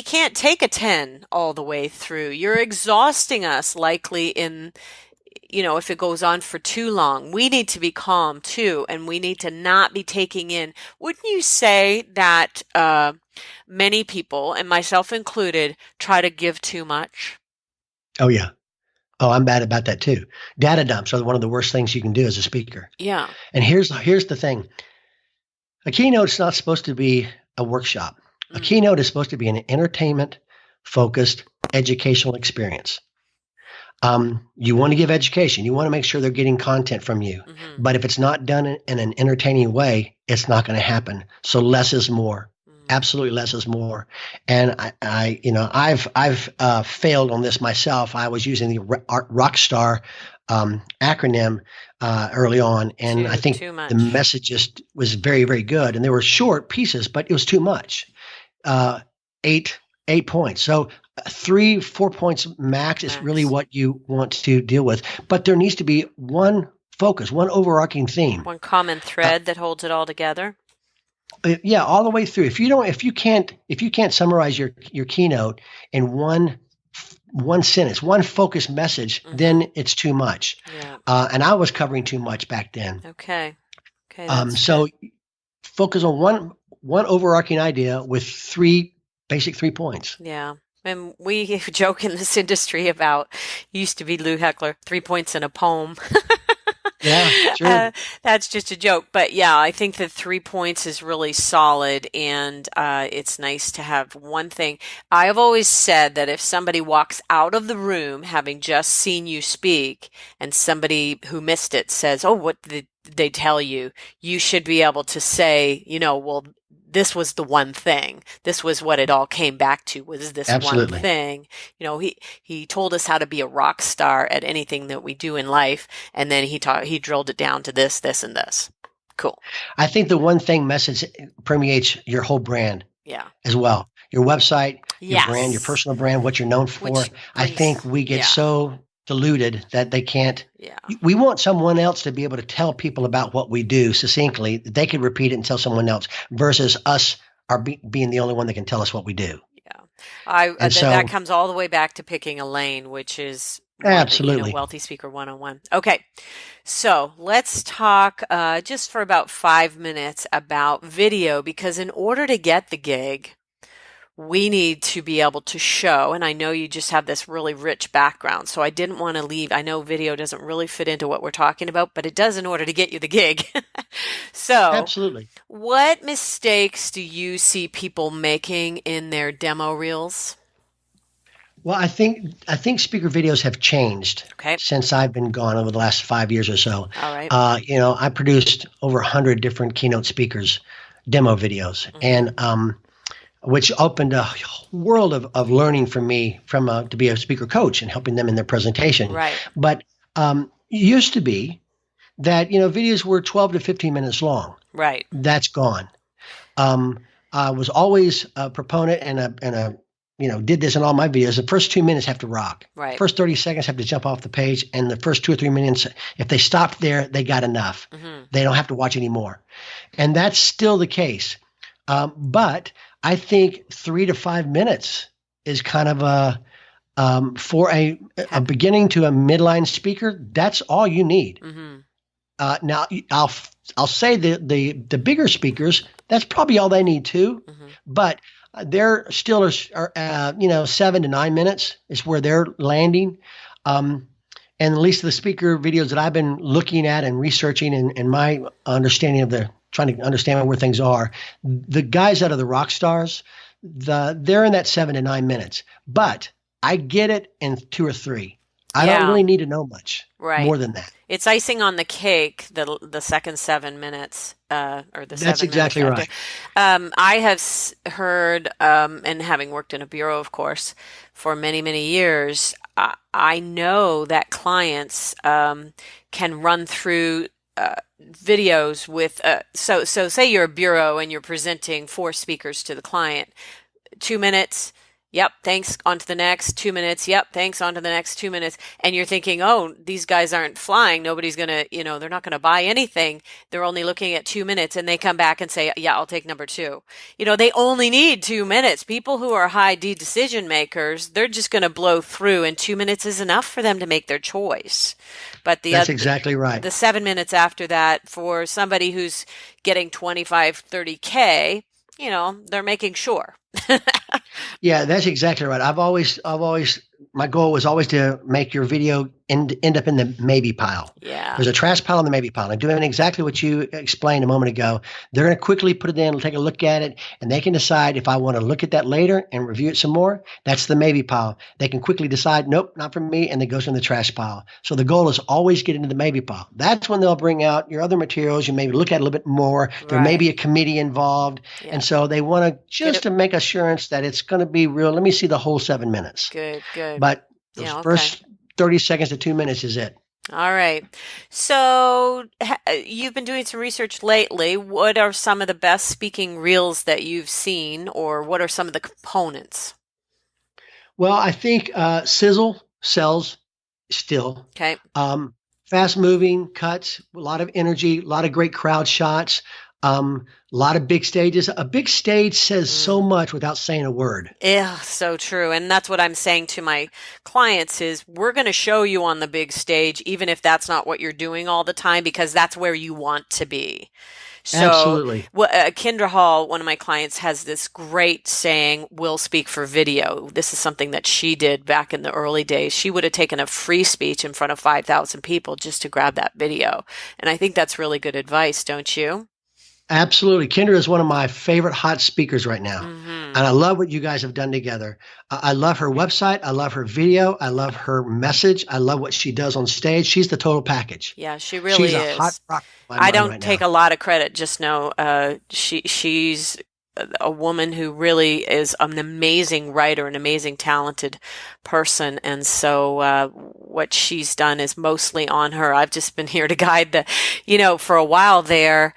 can't take a 10 all the way through. You're exhausting us likely if it goes on for too long. We need to be calm too, and we need to not be taking in. Wouldn't you say that many people, and myself included, try to give too much? Oh, yeah. Oh, I'm bad about that too. Data dumps are one of the worst things you can do as a speaker. Yeah. And here's the thing. A keynote is not supposed to be a workshop. A keynote is supposed to be an entertainment-focused educational experience. You want to give education. You want to make sure they're getting content from you. But if it's not done in an entertaining way, it's not going to happen. So less is more. Absolutely less is more. And I've failed on this myself. I was using the Rockstar acronym early on, and I think the message just was very, very good. And they were short pieces, but it was too much. 8 points. So 3-4 points max is really what you want to deal with. But there needs to be one focus, one overarching theme, one common thread that holds it all together. Yeah, all the way through. If you can't summarize your keynote in one sentence, one focused message, then it's too much. Yeah. And I was covering too much back then. Okay. So focus on one overarching idea with basic 3 points. Yeah. And we joke in this industry about, used to be Lou Heckler, 3 points in a poem. Yeah, sure. That's just a joke. But yeah, I think that 3 points is really solid, and it's nice to have one thing. I have always said that if somebody walks out of the room having just seen you speak, and somebody who missed it says, oh, what did they tell you? You should be able to say, well, this was the one thing. This was what it all came back to, was this one thing. He told us how to be a rock star at anything that we do in life, and then he drilled it down to this, and this. Cool. I think the one thing message permeates your whole brand as well. Your website, your brand, your personal brand, what you're known for. I think we get so diluted that they can't. Yeah. We want someone else to be able to tell people about what we do succinctly. They could repeat it and tell someone else versus us being the only one that can tell us what we do. Yeah. That comes all the way back to picking a lane, which is absolutely Wealthy Speaker 101. Okay. So let's talk just for about 5 minutes about video, because in order to get the gig, we need to be able to show, and I know you just have this really rich background, so I didn't want to leave. I know video doesn't really fit into what we're talking about, but it does in order to get you the gig. So, absolutely. What mistakes do you see people making in their demo reels? Well, I think speaker videos have changed since I've been gone over the last 5 years or so. All right. I produced over 100 different keynote speakers demo videos, and which opened a world of learning for me to be a speaker coach and helping them in their presentation. Right. But it used to be that videos were 12 to 15 minutes long. Right. That's gone. I was always a proponent and a did this in all my videos. The first 2 minutes have to rock. Right. First 30 seconds have to jump off the page, and the first 2 or 3 minutes, if they stopped there, they got enough. They don't have to watch anymore, and that's still the case. But I think 3 to 5 minutes is kind of for a beginning to a midline speaker. That's all you need. Now I'll say the bigger speakers, that's probably all they need too. But they're still are 7 to 9 minutes is where they're landing. And at least the speaker videos that I've been looking at and researching and my understanding of trying to understand where things are, the guys that are the rock stars, they're in that 7 to 9 minutes. But I get it in 2 or 3. I don't really need to know much more than that. It's icing on the cake, the second 7 minutes, or the 7 minutes. That's exactly right. I have heard, and having worked in a bureau, of course, for many, many years, I know that clients can run through videos with, so say you're a bureau and you're presenting 4 speakers to the client, 2 minutes. Yep, thanks, on to the next 2 minutes. Yep, thanks, on to the next 2 minutes. And you're thinking, oh, these guys aren't flying. Nobody's going to, they're not going to buy anything. They're only looking at 2 minutes, and they come back and say, yeah, I'll take number 2. They only need 2 minutes. People who are high D decision makers, they're just going to blow through, and 2 minutes is enough for them to make their choice. But that's exactly right. The 7 minutes after that, for somebody who's getting 25, 30K, they're making sure. Yeah, that's exactly right. I've always, my goal was always to make your video end up in the maybe pile. Yeah. There's a trash pile and the maybe pile. And doing exactly what you explained a moment ago, they're going to quickly put it in, take a look at it, and they can decide if I want to look at that later and review it some more. That's the maybe pile. They can quickly decide, nope, not for me, and it goes in the trash pile. So the goal is always get into the maybe pile. That's when they'll bring out your other materials. You maybe look at it a little bit more. There may be a committee involved. Yeah. And so they want to make assurance that it's going to be real. Let me see the whole 7 minutes. Good. But those first 30 seconds to 2 minutes is it. All right. So you've been doing some research lately. What are some of the best speaking reels that you've seen, or what are some of the components? Well, I think sizzle sells still. Okay. Fast moving cuts, a lot of energy, a lot of great crowd shots. A lot of big stages. A big stage says so much without saying a word. Yeah, so true. And that's what I'm saying to my clients is we're going to show you on the big stage, even if that's not what you're doing all the time, because that's where you want to be. So, absolutely. Kendra Hall, one of my clients, has this great saying, we'll speak for video. This is something that she did back in the early days. She would have taken a free speech in front of 5,000 people just to grab that video. And I think that's really good advice, don't you? Absolutely. Kendra is one of my favorite hot speakers right now. And I love what you guys have done together. I love her website. I love her video. I love her message. I love what she does on stage. She's the total package. Yeah, she really is. She's a hot rock. I don't take a lot of credit. Just know she's a woman who really is an amazing writer, an amazing talented person. And so what she's done is mostly on her. I've just been here to guide for a while there.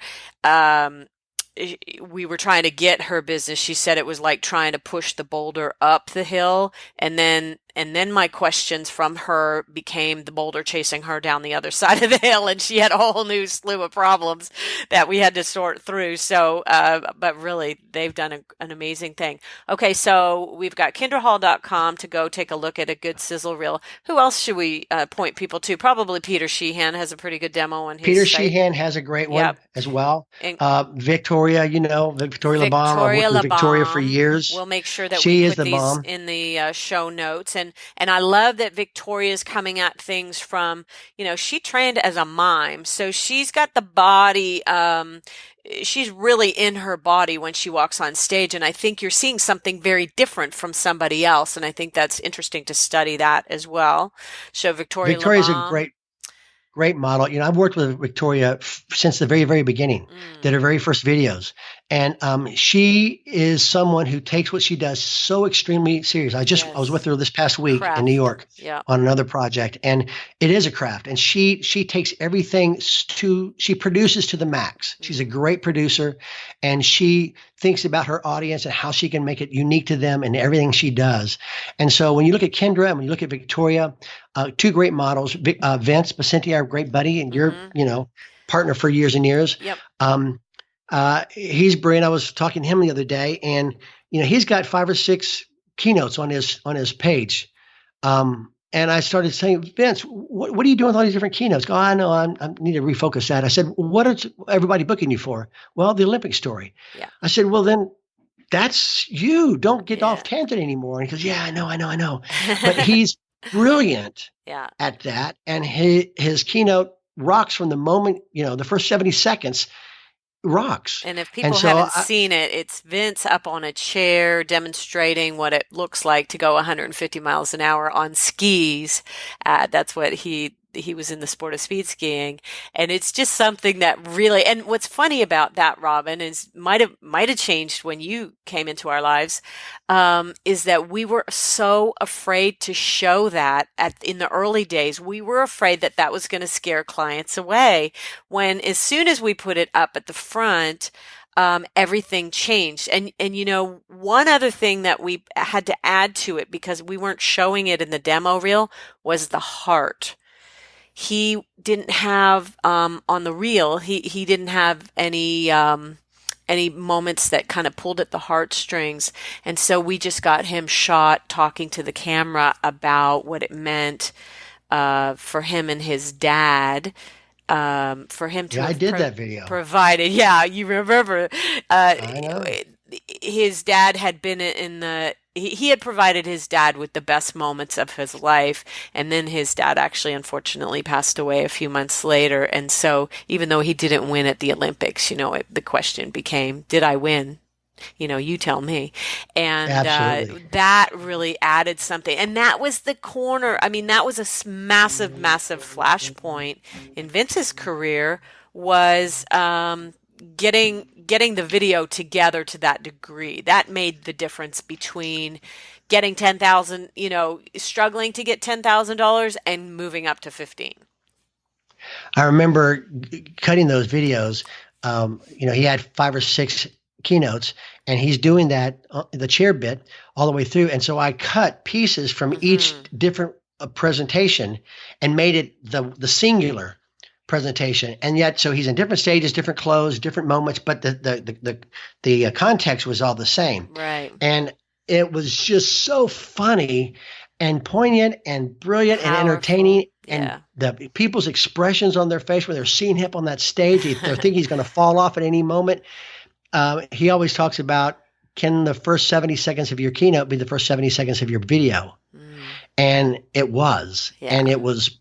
We were trying to get her business. She said it was like trying to push the boulder up the hill. And then my questions from her became the boulder chasing her down the other side of the hill. And she had a whole new slew of problems that we had to sort through. So, but really they've done an amazing thing. Okay. So we've got KendraHall.com to go take a look at a good sizzle reel. Who else should we point people to? Probably Peter Sheehan has a pretty good demo on his Peter site. Sheehan has a great one as well. Victoria, Victoria LeBon. I've worked with Victoria for years. We'll make sure that she we is put the these bomb. in the show notes. And I love that Victoria's coming at things from, she trained as a mime. So she's got the body, she's really in her body when she walks on stage. And I think you're seeing something very different from somebody else. And I think that's interesting to study that as well. So Victoria's a great model. I've worked with Victoria since the very, very beginning, did her very first videos. And she is someone who takes what she does so extremely serious. I was with Yes. her this past week in New Craft. York Yeah. on another project, and it is a craft. And she takes everything to she produces to the max. She's a Mm. great producer, and she thinks about her audience and how she can make it unique to them in everything she does. And so when you look at Kendra and when you look at Victoria, two great models. Vince Basenti, our great buddy, and you're Mm-hmm. partner for years and years. Yep. Um, he's brilliant. I was talking to him the other day, and he's got 5 or 6 keynotes on his page. And I started saying, Vince, what are you doing with all these different keynotes? Go, I know, I need to refocus that. I said, what is everybody booking you for? Well, the Olympic story. Yeah. I said, well, then that's you. Don't get off Yeah. tangent anymore. And he goes, yeah, I know. But he's brilliant Yeah. at that, and his keynote rocks from the moment, the first 70 seconds rocks. And if And people so haven't seen it, it's Vince up on a chair demonstrating what it looks like to go 150 miles an hour on skis. That's what he was in the sport of speed skiing, and it's just something that really. And what's funny about that, Robin, is might have changed when you came into our lives, is that we were so afraid to show that in the early days. We were afraid that that was going to scare clients away. When as soon as we put it up at the front, everything changed. And one other thing that we had to add to it because we weren't showing it in the demo reel was the heart. He didn't have on the reel. He didn't have any moments that kind of pulled at the heartstrings, and so we just got him shot talking to the camera about what it meant for him and his dad, for him to yeah, I have did that video. provided. Yeah, you remember, uh, I know. his dad had been in the. He had provided his dad with the best moments of his life, and then his dad actually unfortunately passed away a few months later. And so, even though he didn't win at the Olympics, the question became, "Did I win?" You tell me. And Absolutely. that really added something. And that was the corner. I mean, that was a massive, massive flashpoint in Vince's career was getting the video together to that degree. That made the difference between getting 10,000, struggling to get $10,000 and moving up to 15. I remember cutting those videos. He had 5 or 6 keynotes, and he's doing that the chair bit all the way through. And so I cut pieces from each Mm-hmm. different presentation and made it the singular presentation. And yet, so he's in different stages, different clothes, different moments, but the context was all the same. Right. And it was just so funny and poignant and brilliant and Powerful. entertaining. And Yeah. the people's expressions on their face when they're seeing him on that stage, they're thinking he's going to fall off at any moment. He always talks about, can the first 70 seconds of your keynote be the first 70 seconds of your video? Mm, And it was, yeah. and it was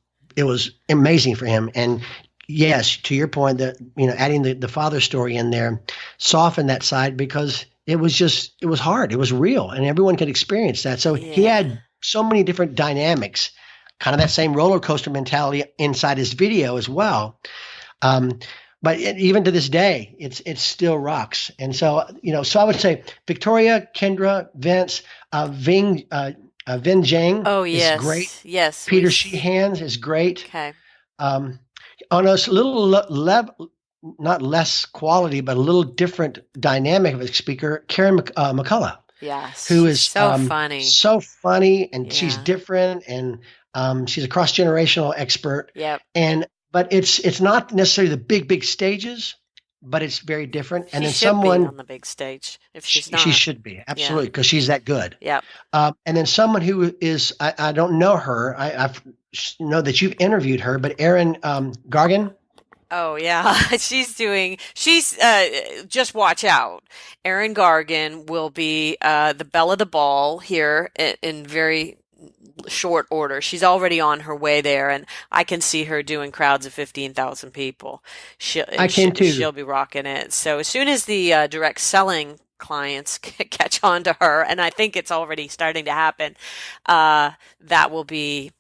amazing for him. And yes, to your point, that adding the father story in there softened that side because it was hard, it was real, and everyone could experience that. So he Yeah. had so many different dynamics, kind of that same roller coaster mentality inside his video as well. But even to this day, it still rocks. And so so I would say Victoria, Kendra, Vince, Vin Jiang Oh, is great. yes. Yes. Peter Sheehan is great. Okay. Um, on a little not less quality, but a little different dynamic of a speaker, Karen McCullough, Yes. who She's is so funny. so funny, and she's Yeah. different, and she's a cross-generational expert. Yep. But it's not necessarily the big stages, but it's very different. And She then should be someone on the big stage if she's she not. should be Yeah. absolutely, because she's that good. Yep. And then someone who is I don't know her. I know that you've interviewed her, but Erin Gargan. Oh yeah, she's just watch out. Erin Gargan will be the belle of the ball here in very short order. She's already on her way there, and I can see her doing crowds of 15,000 people. I can too. She'll be rocking it. So as soon as the direct selling clients catch on to her, and I think it's already starting to happen, that will be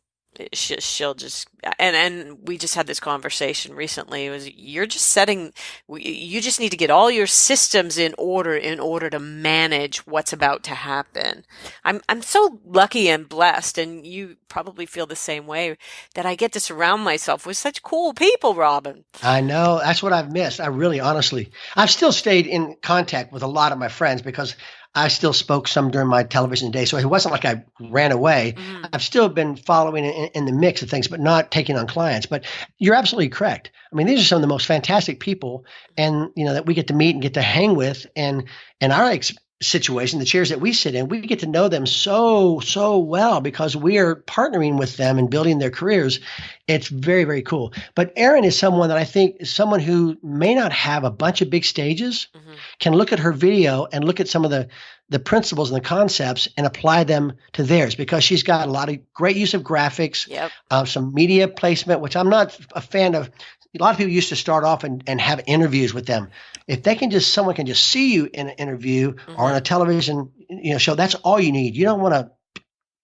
she'll just and we just had this conversation recently. It was you're just setting you just need to get all your systems in order to manage what's about to happen. I'm so lucky and blessed, and you probably feel the same way, that I get to surround myself with such cool people, Robin. I know that's what I've missed. I really, honestly, I've still stayed in contact with a lot of my friends because I still spoke some during my television days. So it wasn't like I ran away. Hmm. I've still been following in the mix of things, but not taking on clients. But you're absolutely correct. I mean, these are some of the most fantastic people, and that we get to meet and get to hang with, and our situation, the chairs that we sit in, we get to know them so well because we are partnering with them and building their careers. It's very, very cool. But Erin is someone that I think is someone who may not have a bunch of big stages, Hmm. can look at her video and look at some of the principles and the concepts and apply them to theirs, because she's got a lot of great use of graphics, Yep. some media placement, which I'm not a fan of. A lot of people used to start off and have interviews with them. If someone can just see you in an interview or on Hmm. a television show, that's all you need. You don't want to,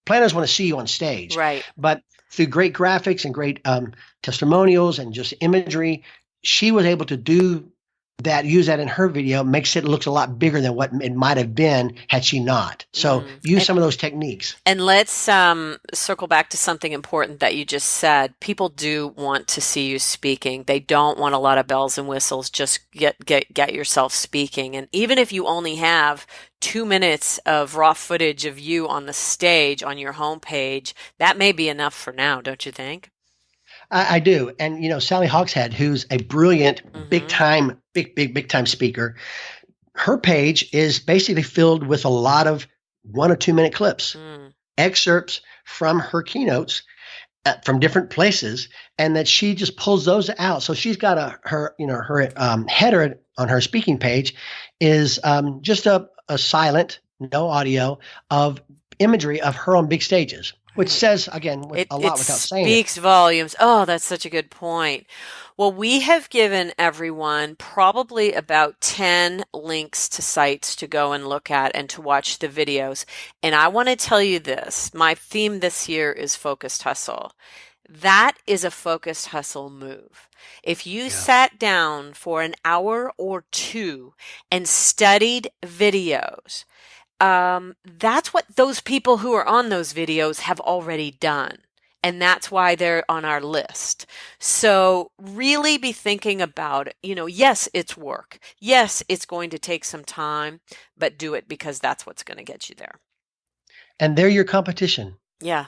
planners want to see you on stage, Right. but through great graphics and great testimonials and just imagery, she was able to do that, use that in her video, makes it look a lot bigger than what it might have been had she not. So Mm. use some of those techniques. And let's circle back to something important that you just said. People do want to see you speaking. They don't want a lot of bells and whistles. Just get yourself speaking. And even if you only have 2 minutes of raw footage of you on the stage on your homepage, that may be enough for now, don't you think? I do. And, Sally Hogshead, who's a brilliant, Mm-hmm. big time speaker, her page is basically filled with a lot of 1 or 2 minute clips, Mm. excerpts from her keynotes from different places, and that she just pulls those out. So she's got her header on her speaking page is just a silent, no audio of imagery of her on big stages, which Right. says again with It a it lot without saying it. speaks volumes. Oh, that's such a good point. Well, we have given everyone probably about 10 links to sites to go and look at and to watch the videos. And I want to tell you this. My theme this year is focused hustle. That is a focused hustle move. If you Yeah. sat down for an hour or two and studied videos, that's what those people who are on those videos have already done. And that's why they're on our list. So really be thinking about it. Yes, it's work. Yes, it's going to take some time, but do it because that's what's going to get you there. And they're your competition. Yeah.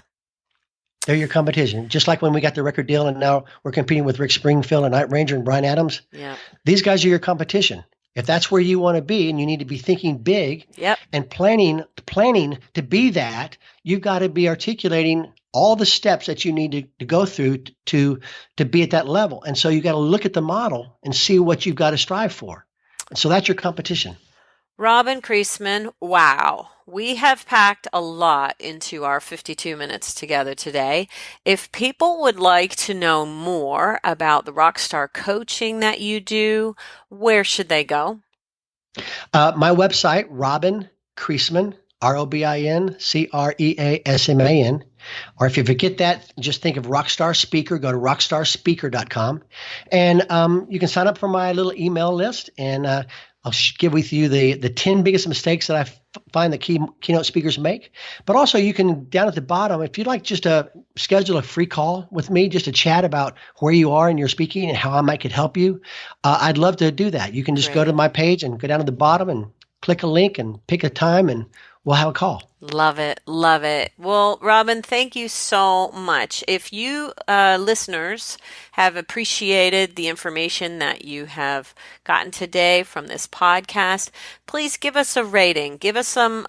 They're your competition. Just like when we got the record deal and now we're competing with Rick Springfield and Night Ranger and Brian Adams. Yeah. These guys are your competition. If that's where you want to be, and you need to be thinking big Yep. and planning to be that, you've got to be articulating all the steps that you need to go through to be at that level. And so you got to look at the model and see what you've got to strive for. And so that's your competition. Robin Creasman, wow. We have packed a lot into our 52 minutes together today. If people would like to know more about the Rockstar coaching that you do, where should they go? My website, Robin Creasman, ROBINCREASMAN. Or if you forget that, just think of Rockstar Speaker. Go to rockstarspeaker.com. And you can sign up for my little email list, and I'll give with you the 10 biggest mistakes that I find that keynote speakers make. But also you can, down at the bottom, if you'd like just to schedule a free call with me, just to chat about where you are in your speaking and how I might could help you, I'd love to do that. You can just go to Great. my page and go down to the bottom and click a link and pick a time, and we'll have a call. Love it. Love it. Well, Robin, thank you so much. If you listeners have appreciated the information that you have gotten today from this podcast, please give us a rating, give us some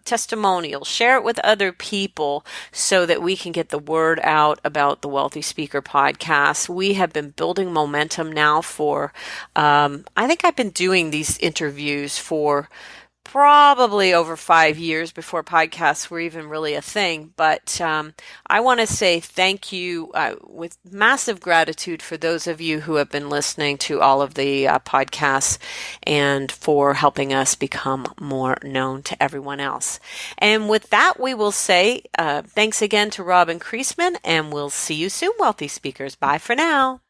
testimonials, share it with other people so that we can get the word out about the Wealthy Speaker podcast. We have been building momentum now for, I think I've been doing these interviews for probably over 5 years before podcasts were even really a thing. But I want to say thank you with massive gratitude for those of you who have been listening to all of the podcasts and for helping us become more known to everyone else. And with that, we will say thanks again to Robin Creasman, and we'll see you soon, Wealthy Speakers. Bye for now.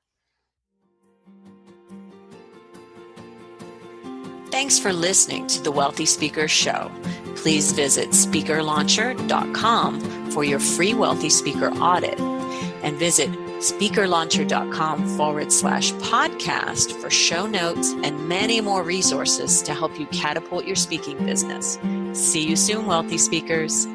Thanks for listening to the Wealthy Speaker Show. Please visit speakerlauncher.com for your free Wealthy Speaker audit, and visit speakerlauncher.com/podcast for show notes and many more resources to help you catapult your speaking business. See you soon, Wealthy Speakers.